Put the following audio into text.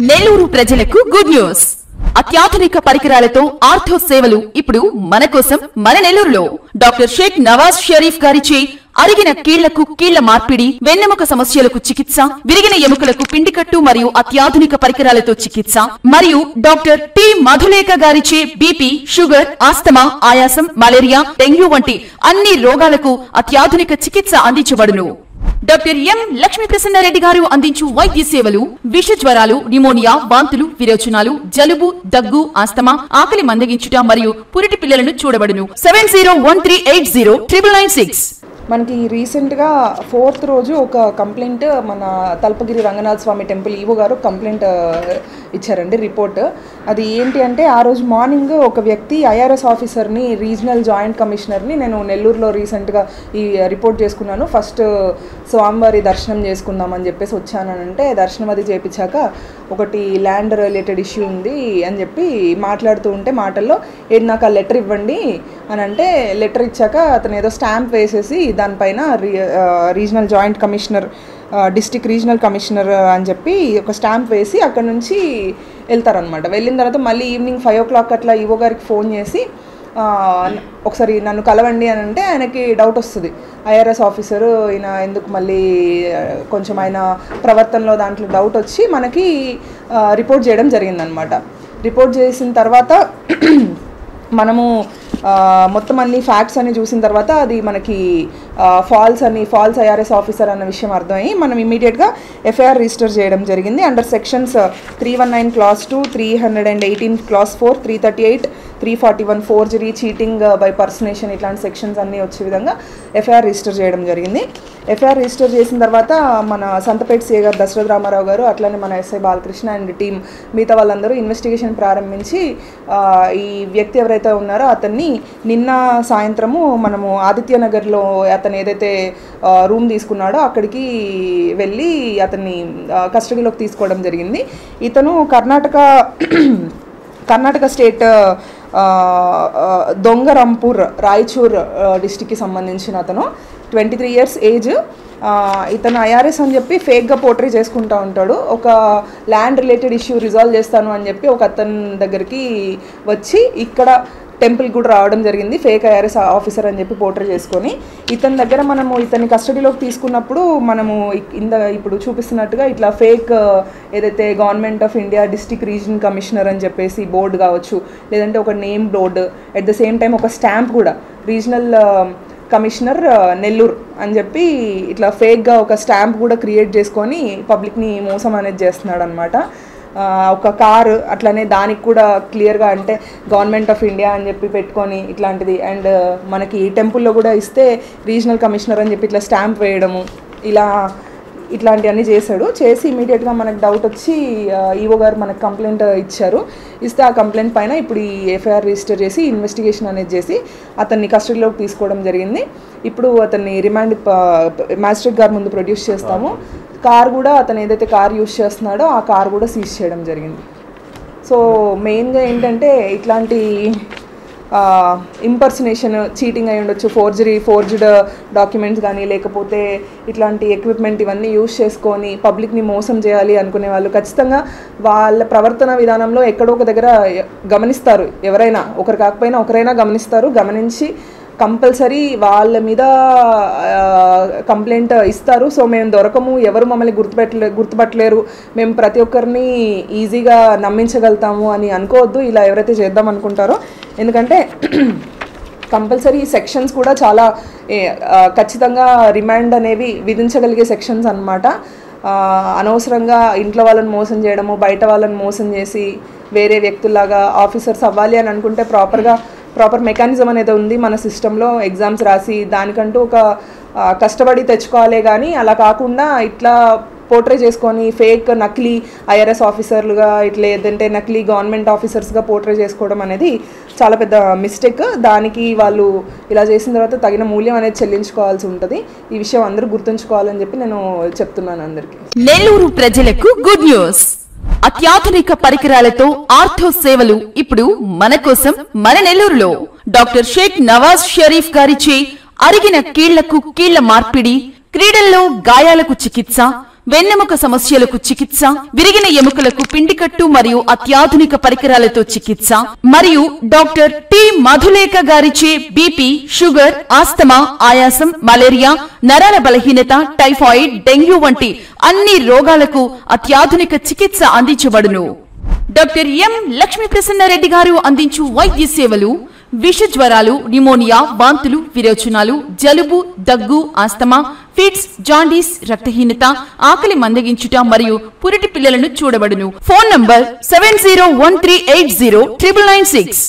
నెల్లూరు ప్రజలకు good news. అత్యాధునిక పరికరాలతో ఆర్థో సేవలు ఇప్పుడు మన కోసం మన నెల్లూరులో డాక్టర్ షేక్ నవాజ్ షరీఫ్ గారిచే అరిగిన కీళ్లకు కీళ్ల మార్పిడి, వెన్నెముక సమస్యలకు చికిత్స, విరిగిన ఎముకలకు పిండికట్టు మరియు అత్యాధునిక పరికరాలతో చికిత్స మరియు డాక్టర్ టి మధులేఖ గారిచే బీపీ, షుగర్, ఆస్తమా, ఆయాసం, మలేరియా, డెంగ్యూ వంటి అన్ని రోగాలకు అత్యాధునిక చికిత్స అందించబడును. డాక్టర్ ఎం లక్ష్మీ ప్రసన్నారెడ్డి గారు అందించు వైద్య సేవలు విష జ్వరాలు, నిమోనియా, వాంతులు, విరోచనాలు, జలుబు, దగ్గు, ఆస్తమా, ఆకలి మందగించుట మరియు పురిటి పిల్లలను చూడబడును. 7013809996. మనకి రీసెంట్గా 4th రోజు ఒక కంప్లైంట్ మన తల్పగిరి రంగనాథ స్వామి టెంపుల్ ఈవో గారు కంప్లైంట్ ఇచ్చారండి, రిపోర్ట్. అది ఏంటి అంటే, ఆ రోజు మార్నింగ్ ఒక వ్యక్తి ఐఆర్ఎస్ ఆఫీసర్ని, రీజనల్ జాయింట్ కమిషనర్ని నేను నెల్లూరులో రీసెంట్గా ఈ రిపోర్ట్ చేసుకున్నాను. ఫస్ట్ స్వామివారి దర్శనం చేసుకుందామని చెప్పేసి వచ్చానంటే, దర్శనం అది చేయించాక ఒకటి ల్యాండ్ రిలేటెడ్ ఇష్యూ ఉంది అని చెప్పి మాట్లాడుతూ ఉంటే మాటల్లో ఏది నాకు ఆ లెటర్ ఇవ్వండి అని అంటే, లెటర్ ఇచ్చాక అతను ఏదో స్టాంప్ వేసేసి దానిపైన regional joint commissioner, district regional commissioner అని చెప్పి ఒక స్టాంప్ వేసి అక్కడ నుంచి వెళ్తారనమాట. వెళ్ళిన తర్వాత మళ్ళీ ఈవినింగ్ 5 o'clock అట్లా ఈవో గారికి ఫోన్ చేసి ఒకసారి నన్ను కలవండి అని అంటే, ఆయనకి డౌట్ వస్తుంది. ఐఆర్ఎస్ ఆఫీసరు ఈయన ఎందుకు మళ్ళీ కొంచెం ఆయన ప్రవర్తనలో దాంట్లో డౌట్ వచ్చి మనకి రిపోర్ట్ చేయడం జరిగిందనమాట. రిపోర్ట్ చేసిన తర్వాత మనము మొత్తం అన్ని ఫ్యాక్ట్స్ అన్ని చూసిన తర్వాత అది మనకి ఫాల్స్ ఐఆర్ఎస్ ఆఫీసర్ అన్న విషయం అర్థమయ్యి మనం ఇమీడియట్గా ఎఫ్ఐఆర్ రిజిస్టర్ చేయడం జరిగింది. Under sections 319 Clause 2, 318 Clause 4, 338, 341 forgery, cheating by personation, ఇట్లాంటి సెక్షన్స్ అన్నీ వచ్చే విధంగా ఎఫ్ఐఆర్ రిజిస్టర్ చేయడం జరిగింది. ఎఫ్ఐఆర్ రిజిస్టర్ చేసిన తర్వాత మన సంతపేట సిఐ గారు దశరథ రామారావు గారు, అట్లనే మన ఎస్ఐ బాలకృష్ణ అండ్ టీం మిగతా వాళ్ళందరూ ఇన్వెస్టిగేషన్ ప్రారంభించి ఈ వ్యక్తి ఎవరైతే ఉన్నారో అతన్ని నిన్న సాయంత్రము మనము ఆదిత్యనగర్లో అతను ఏదైతే రూమ్ తీసుకున్నాడో అక్కడికి వెళ్ళి అతన్ని కస్టడీలోకి తీసుకోవడం జరిగింది. ఇతను కర్ణాటక స్టేట్ దొంగరంపూర్, రాయచూర్ డిస్టిక్కి సంబంధించిన అతను, 23 years ఏజ్. ఇతను ఐఆర్ఎస్ అని చెప్పి ఫేక్గా పోర్ట్రే చేసుకుంటూ ఉంటాడు. ఒక ల్యాండ్ రిలేటెడ్ ఇష్యూ రిజాల్వ్ చేస్తాను అని చెప్పి ఒక అతని దగ్గరికి వచ్చి ఇక్కడ టెంపుల్ కూడా రావడం జరిగింది, ఫేక్ ఐఆర్ఎస్ ఆఫీసర్ అని చెప్పి పోర్ట్రే చేసుకొని. ఇతని దగ్గర మనము ఇతన్ని కస్టడీలోకి తీసుకున్నప్పుడు మనము ఇప్పుడు చూపిస్తున్నట్టుగా ఇట్లా ఫేక్ ఏదైతే government of India district reason commissioner అని చెప్పేసి బోర్డు కావచ్చు, లేదంటే ఒక name board, at the same time ఒక స్టాంప్ కూడా రీజనల్ కమిషనర్ నెల్లూరు అని చెప్పి ఇట్లా ఫేక్గా ఒక స్టాంప్ కూడా క్రియేట్ చేసుకొని పబ్లిక్ని మోసం అనేది చేస్తున్నాడు అనమాట. ఒక కారు అట్లనే దానికి కూడా క్లియర్గా అంటే గవర్నమెంట్ ఆఫ్ ఇండియా అని చెప్పి పెట్టుకొని ఇట్లాంటిది, అండ్ మనకి టెంపుల్లో కూడా ఇస్తే రీజనల్ కమిషనర్ అని చెప్పి ఇట్లా స్టాంప్ వేయడము, ఇట్లాంటివన్నీ చేసి ఇమీడియట్గా మనకు డౌట్ వచ్చి ఈవో గారు మనకు కంప్లైంట్ ఇచ్చారు. ఇస్తే ఆ కంప్లైంట్ పైన ఇప్పుడు ఈ ఎఫ్ఐఆర్ రిజిస్టర్ చేసి ఇన్వెస్టిగేషన్ అనేది చేసి అతన్ని కస్టడీలోకి తీసుకోవడం జరిగింది. ఇప్పుడు అతన్ని రిమాండ్ మ్యాజిస్ట్రేట్ గారి ముందు ప్రొడ్యూస్ చేస్తాము. కార్ కూడా అతను ఏదైతే కార్ యూజ్ చేస్తున్నాడో ఆ కార్ కూడా సీజ్ చేయడం జరిగింది. సో మెయిన్గా ఏంటంటే ఇట్లాంటి ఇంపర్సనేషన్, చీటింగ్ అయి ఉండొచ్చు, ఫోర్జ్డ్ డాక్యుమెంట్స్ కానీ, లేకపోతే ఇట్లాంటి ఎక్విప్మెంట్ ఇవన్నీ యూజ్ చేసుకొని పబ్లిక్ని మోసం చేయాలి అనుకునే వాళ్ళు ఖచ్చితంగా వాళ్ళ ప్రవర్తన విధానంలో ఎక్కడో ఒక దగ్గర గమనిస్తారు. ఎవరైనా ఒకరు కాకపోయినా ఒకరైనా గమనిస్తారు. గమనించి కంపల్సరీ వాళ్ళ మీద కంప్లైంట్ ఇస్తారు. సో మేము దొరకము, ఎవరు మమ్మల్ని గుర్తుపట్టలేరు, మేము ప్రతి ఒక్కరిని ఈజీగా నమ్మించగలుగుతాము అని అనుకోవద్దు ఇలా ఎవరైతే చేద్దాం అనుకుంటారో. ఎందుకంటే కంపల్సరీ సెక్షన్స్ కూడా చాలా ఖచ్చితంగా రిమాండ్ అనేవి విధించగలిగే సెక్షన్స్ అన్నమాట. అనవసరంగా ఇంట్లో వాళ్ళని మోసం చేయడము, బయట వాళ్ళని మోసం చేసి వేరే వ్యక్తుల్లాగా ఆఫీసర్స్ అవ్వాలి అని అనుకుంటే ప్రాపర్ మెకానిజం అనేది ఉంది మన సిస్టంలో. ఎగ్జామ్స్ రాసి దానికంటూ ఒక కష్టపడి తెచ్చుకోవాలే కానీ అలా కాకుండా ఇట్లా పోర్ట్రే చేసుకొని ఫేక్ నకిలీ ఐఆర్ఎస్ ఆఫీసర్లుగా ఇట్లా ఏదంటే నకిలీ గవర్నమెంట్ ఆఫీసర్స్గా పోర్ట్రే చేసుకోవడం అనేది చాలా పెద్ద మిస్టేక్. దానికి వాళ్ళు ఇలా చేసిన తర్వాత తగిన మూల్యం అనేది చెల్లించుకోవాల్సి ఉంటుంది. ఈ విషయం అందరూ గుర్తుంచుకోవాలని చెప్పి నేను చెప్తున్నాను అందరికీ. నెల్లూరు ప్రజలకు గుడ్ న్యూస్. అత్యాధునిక పరికరాలతో ఆర్థో సేవలు ఇప్పుడు మన కోసం మన నెల్లూరులో డాక్టర్ షేక్ నవాజ్ షరీఫ్ గారిచే అరిగిన కీళ్లకు కీళ్ల మార్పిడి, క్రీడల్లో గాయాలకు చికిత్స, వెన్నెముక సమస్యలకు చికిత్స, విరిగిన ఎముకలకు పిండికట్టు మరియు అత్యాధునిక పరికరాలతో చికిత్స, మరియు డాక్టర్ టి మధులేఖ గారిచే బీపీ, షుగర్, ఆస్తమా, ఆయాసం, మలేరియా, నరాల బలహీనత, టైఫాయిడ్, డెంగ్యూ వంటి అన్ని రోగాలకు అత్యాధునిక చికిత్స అందించబడును. డాక్టర్ ఎం లక్ష్మీ ప్రసన్నారెడ్డి గారు అందించు వైద్య సేవలు విష జ్వరాలు, న్యూమోనియా, వాంతులు, విరోచనాలు, జలుబు, దగ్గు, ఆస్తమా, ఫిట్స్, జాండీస్, రక్తహీనత, ఆకలి మందగించుట మరియు పురిటి పిల్లలను చూడబడును. Phone number 7013809996.